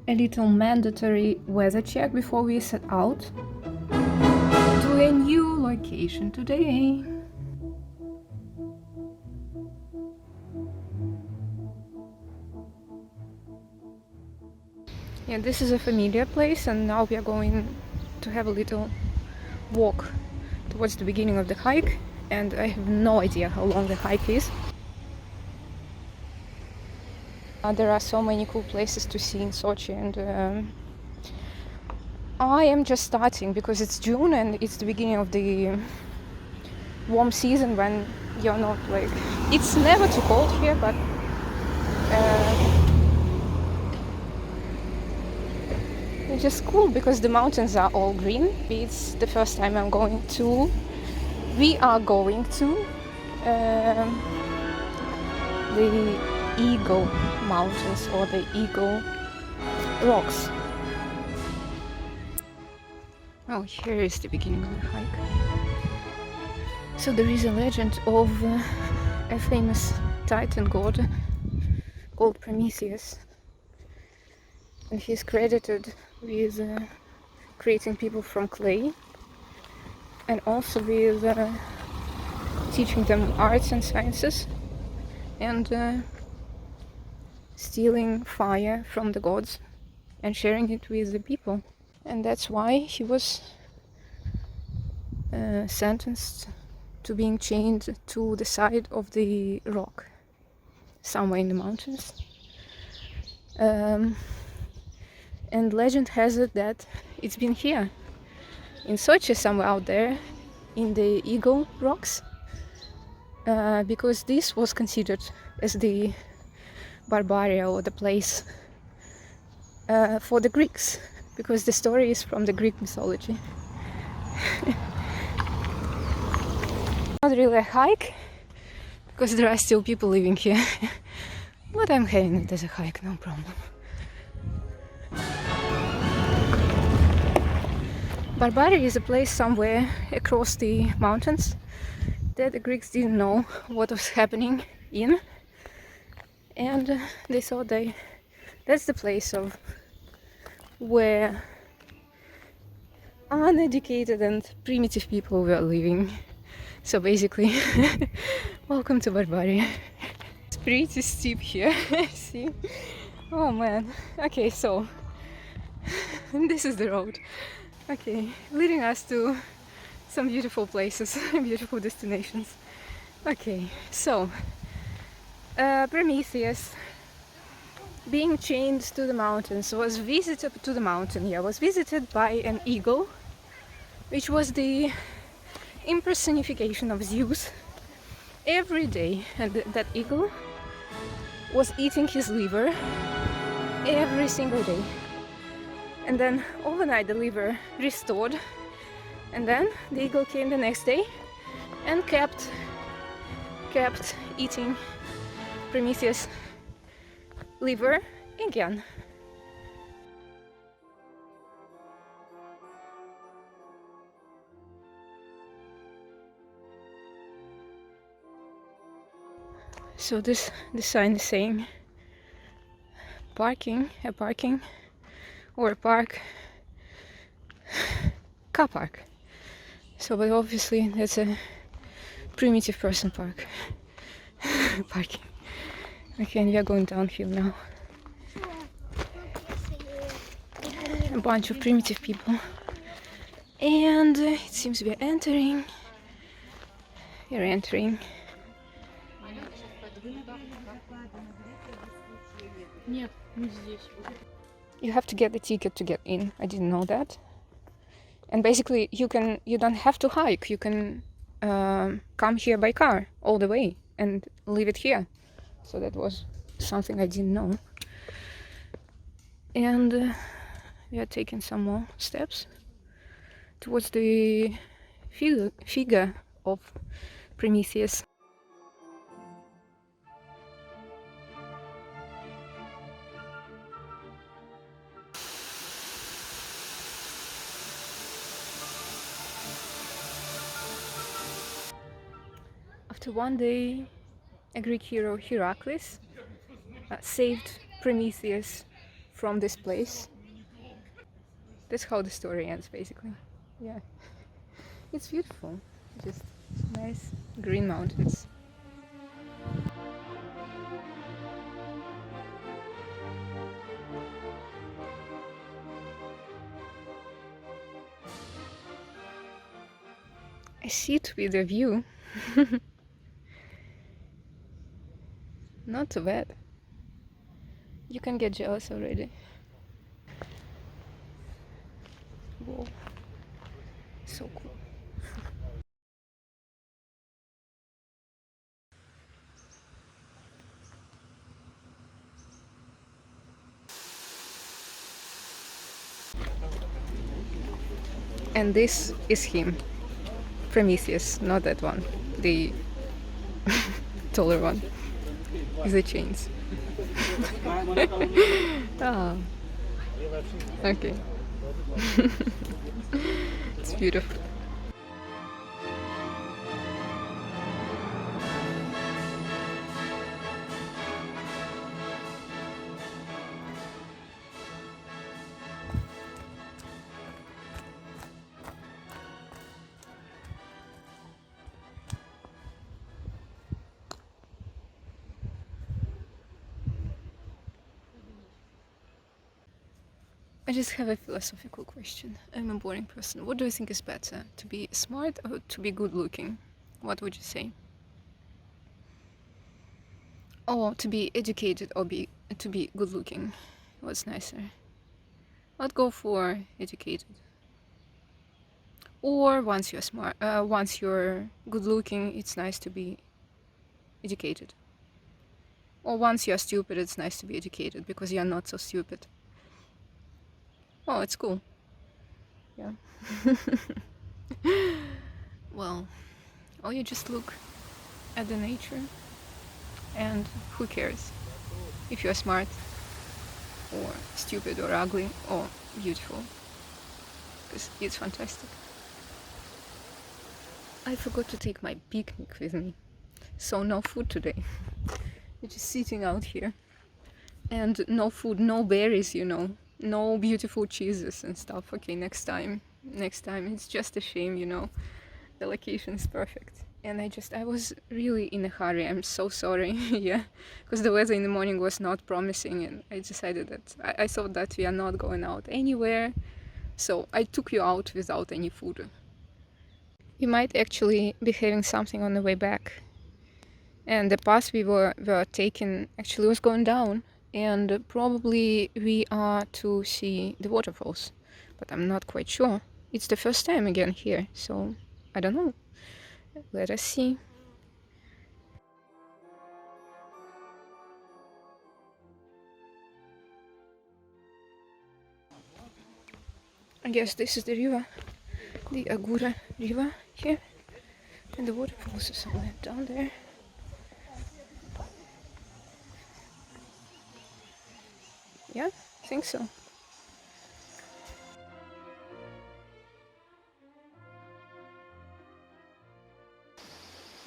a little mandatory weather check before we set out to a new location today. Yeah, this is a familiar place, and now we are going to have a little walk towards the beginning of the hike, and I have no idea how long the hike is. There are so many cool places to see in Sochi, and I am just starting because it's June and it's the beginning of the warm season when you're not like... It's never too cold here, but it's just cool because the mountains are all green. It's the first time we are going to the Eagle Mountains, or the Eagle Rocks. Oh, here is the beginning of the hike. So there is a legend of a famous Titan god called Prometheus, and he's credited with creating people from clay, and also with teaching them arts and sciences, and stealing fire from the gods and sharing it with the people. And that's why he was sentenced to being chained to the side of the rock somewhere in the mountains. And legend has it that it's been here in Sochi, somewhere out there in the Eagle Rocks, because this was considered as the Barbaria, or the place for the Greeks, because the story is from the Greek mythology. Not really a hike, because there are still people living here, but I'm having it as a hike, no problem. Barbaria is a place somewhere across the mountains that the Greeks didn't know what was happening in, and they thought that's the place of where uneducated and primitive people were living. So basically, welcome to Barbaria. It's pretty steep here, see? Oh man. Okay, so this is the road. Okay, leading us to some beautiful places, beautiful destinations. Okay, so Prometheus, being chained to the mountains, was visited by an eagle, which was the impersonification of Zeus every day, and that eagle was eating his liver every single day. And then overnight the liver restored, and then the eagle came the next day and kept eating Prometheus' liver again. So this sign is saying parking, or a park, car park. So, but obviously that's a primitive person park. Parking. Okay, and we are going downhill now. A bunch of primitive people. And it seems we are entering. We're entering. You have to get the ticket to get in. I didn't know that. And basically you don't have to hike. You can come here by car all the way and leave it here. So that was something I didn't know. And we are taking some more steps towards the figure of Prometheus. After one day, a Greek hero, Heracles, saved Prometheus from this place. That's how the story ends, basically. Yeah. It's beautiful. Just nice green mountains. I see it with the view. Not too bad. You can get jealous already. Whoa. So cool. And this is him. Prometheus, not that one. The taller one. With the chains. Ah. Okay. It's beautiful. I just have a philosophical question. I'm a boring person. What do you think is better? To be smart or to be good looking? What would you say? Or to be educated or to be good looking? What's nicer? I'd go for educated. Or once you're smart, once you're good looking, it's nice to be educated. Or once you're stupid, it's nice to be educated because you're not so stupid. Oh, it's cool. Yeah. Well, or you just look at the nature and who cares if you're smart or stupid or ugly or beautiful, because it's fantastic. I forgot to take my picnic with me, so no food today. We're just sitting out here and no food, no berries, no beautiful cheeses and stuff. Okay, next time. It's just a shame, the location is perfect. And I was really in a hurry. I'm so sorry. Yeah, because the weather in the morning was not promising, and I decided that I thought that we are not going out anywhere, so I took you out without any food. We might actually be having something on the way back, and the path we were taking actually was going down, and probably we are to see the waterfalls, but I'm not quite sure. It's the first time again here, so I don't know. Let us see. I guess this is the river, the Agura river here, and the waterfalls are somewhere down there. Yeah, I think so.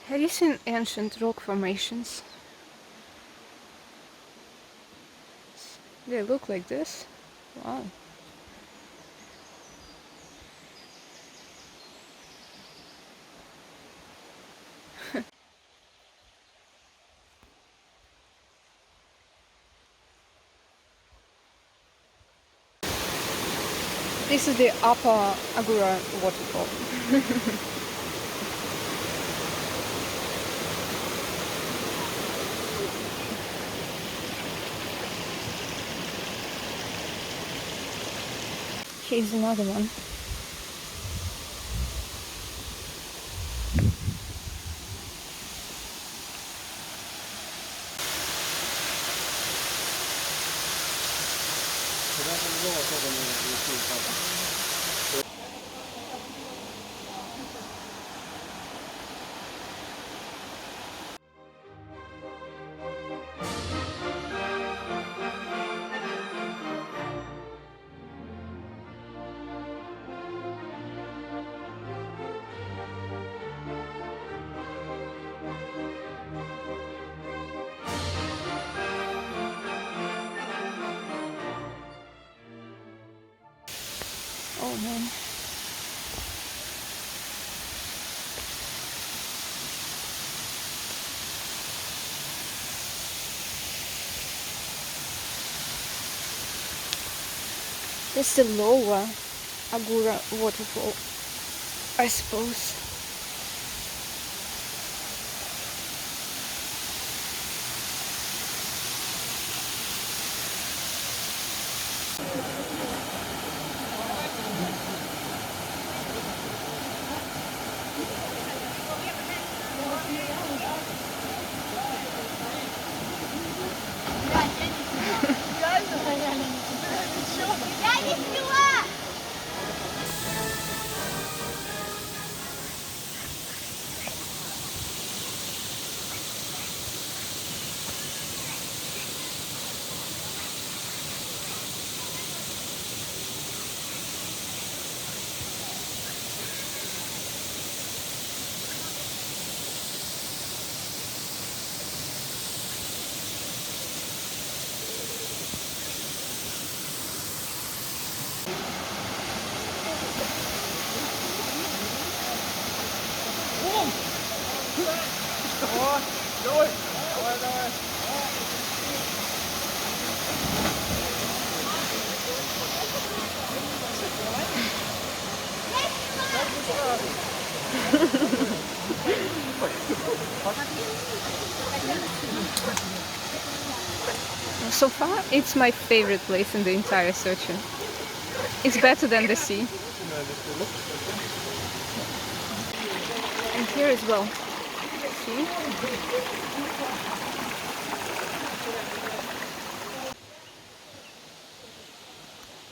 Have you seen ancient rock formations? They look like this. Wow. This is the upper Agura waterfall. Here's another one. Oh man. That's the lower Agura waterfall, I suppose. So far, it's my favorite place in the entire Sochi. It's better than the sea. And here as well. See?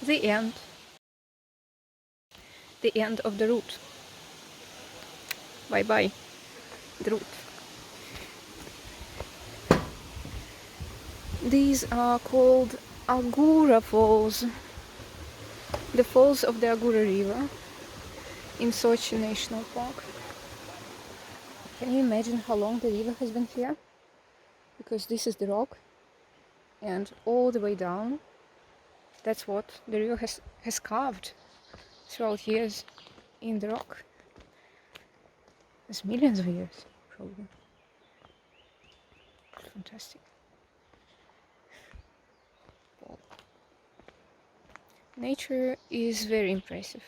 The end. The end of the route. Bye bye. The route. These are called Agura Falls. The falls of the Agura River in Sochi National Park. Can you imagine how long the river has been here? Because this is the rock, and all the way down, that's what the river has carved throughout years in the rock. It's millions of years, probably. Fantastic. Wow. Nature is very impressive.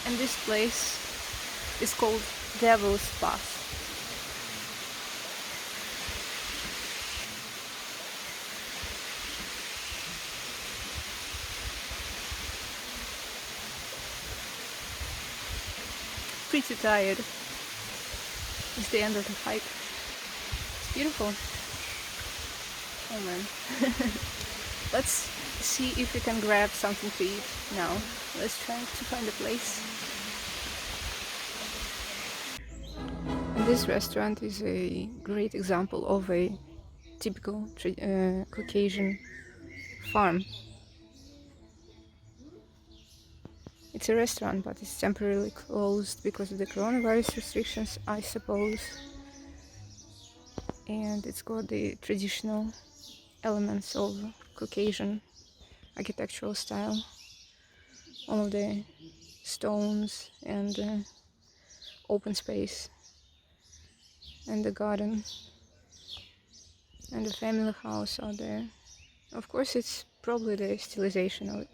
And this place is called Devil's Pass. Pretty tired. It's the end of the hike. It's beautiful. Oh man. Let's see if we can grab something to eat now. Let's try to find a place. And this restaurant is a great example of a typical Caucasian farm. It's a restaurant, but it's temporarily closed because of the coronavirus restrictions, I suppose. And it's got the traditional elements of Caucasian architectural style. All of the stones and open space and the garden and the family house out there. Of course, it's probably the stylization of it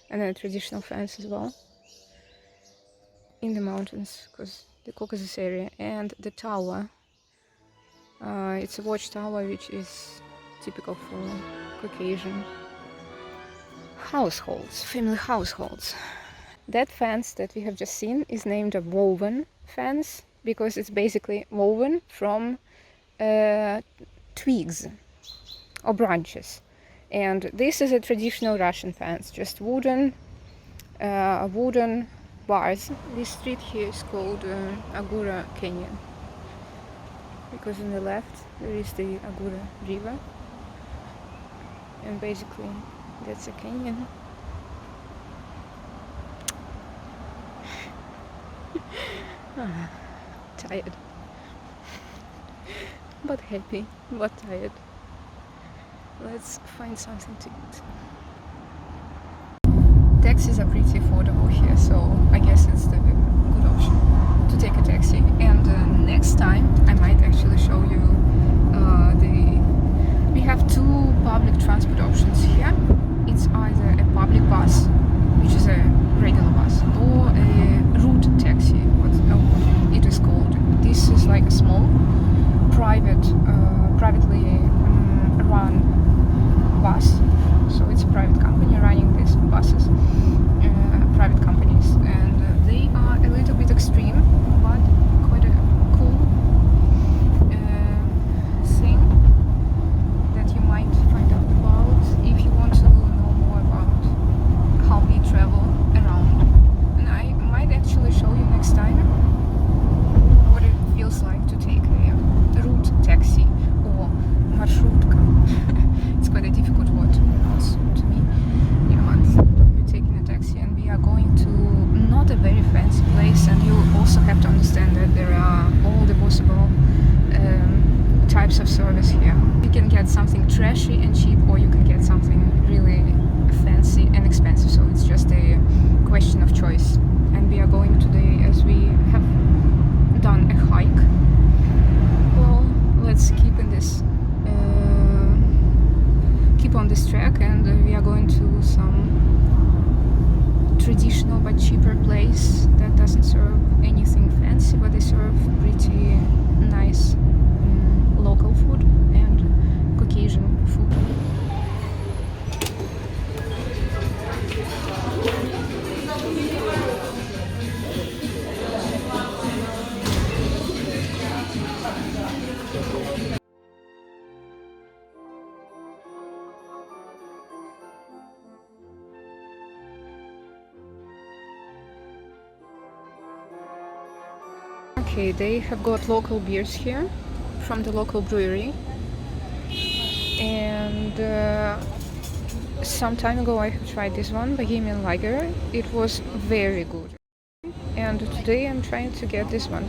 and a traditional fence as well in the mountains, because the Caucasus area, and the tower. It's a watchtower which is typical for Caucasian households, family households. That fence that we have just seen is named a woven fence because it's basically woven from twigs or branches. And this is a traditional Russian fence, just wooden bars. This street here is called Agura Canyon because on the left there is the Agura River, and basically that's a canyon. Tired, but happy, but tired. Let's find something to eat. Taxis are pretty affordable here, so I guess it's the good option to take a taxi. And next time I might actually show you we have two public transport options here. It's either a public bus, which is a regular bus, or a route taxi, what it is called. This is like a small privately run bus, so it's a private company running these buses, private companies, and they are a little bit extreme, but quite a cool thing that you might find out about if you want to know more about how we travel around. And I might actually show you next time what it feels like to take a route taxi or marshrutka. It's quite a difficult word to pronounce to me. Yeah, but we're taking a taxi and we are going to not a very fancy place, and you also have to understand that there are all the possible types of service here. You can get something trashy and cheap, or you can get something really fancy and expensive, so it's just a question of choice. And we are going today, as we have done a hike. Well, let's keep on this track, and we are going to some traditional but cheaper place that doesn't serve anything fancy, but they serve pretty nice local food and Caucasian food. Okay, they have got local beers here from the local brewery, and some time ago I have tried this one, Bohemian Lager. It was very good, and today I'm trying to get this one.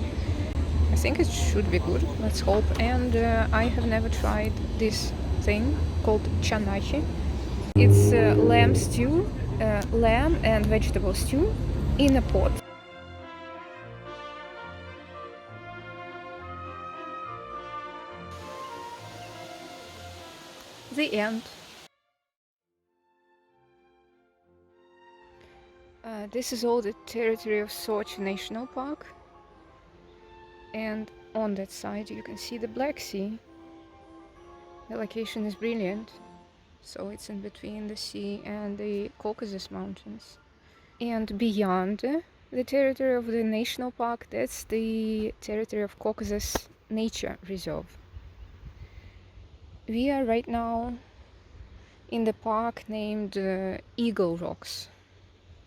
I think it should be good, let's hope. And I have never tried this thing called chanachi. It's lamb stew, lamb and vegetable stew in a pot. The end. This is all the territory of Sochi National Park, and on that side you can see the Black Sea. The location is brilliant, so it's in between the sea and the Caucasus Mountains. And beyond the territory of the national park, that's the territory of Caucasus Nature Reserve. We are right now in the park named Eagle Rocks.